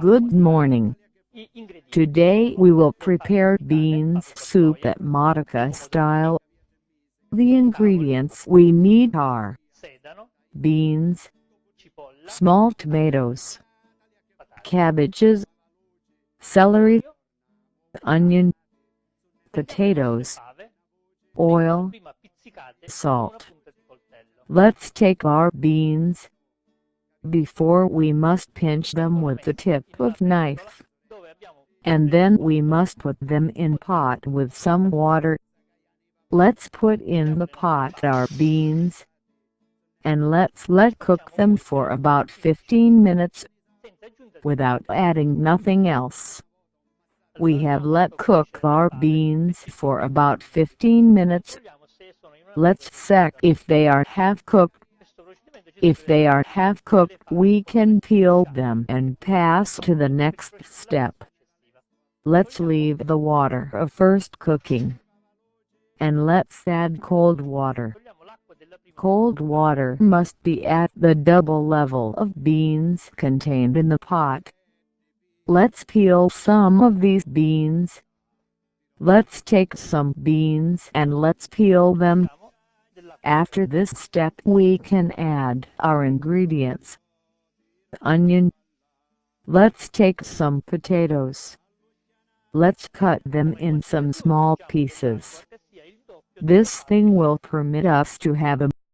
Good morning. Today we will prepare beans soup at Modica style. The ingredients we need are beans, small tomatoes, cabbages, celery, onion, potatoes, oil, salt. Let's take our beans. Before we must pinch them with the tip of knife. And then we must put them in pot with some water. Let's put in the pot our beans. And let's let cook them for about 15 minutes. Without adding nothing else. We have let cook our beans for about 15 minutes. Let's check if they are half cooked. If they are half cooked, we can peel them and pass to the next step. Let's leave the water of first cooking. And let's add cold water. Cold water must be at the double level of beans contained in the pot. Let's peel some of these beans. Let's take some beans and let's peel them. After this step we can add our ingredients. Onion. Let's take some potatoes. Let's cut them in some small pieces. This thing will permit us to have a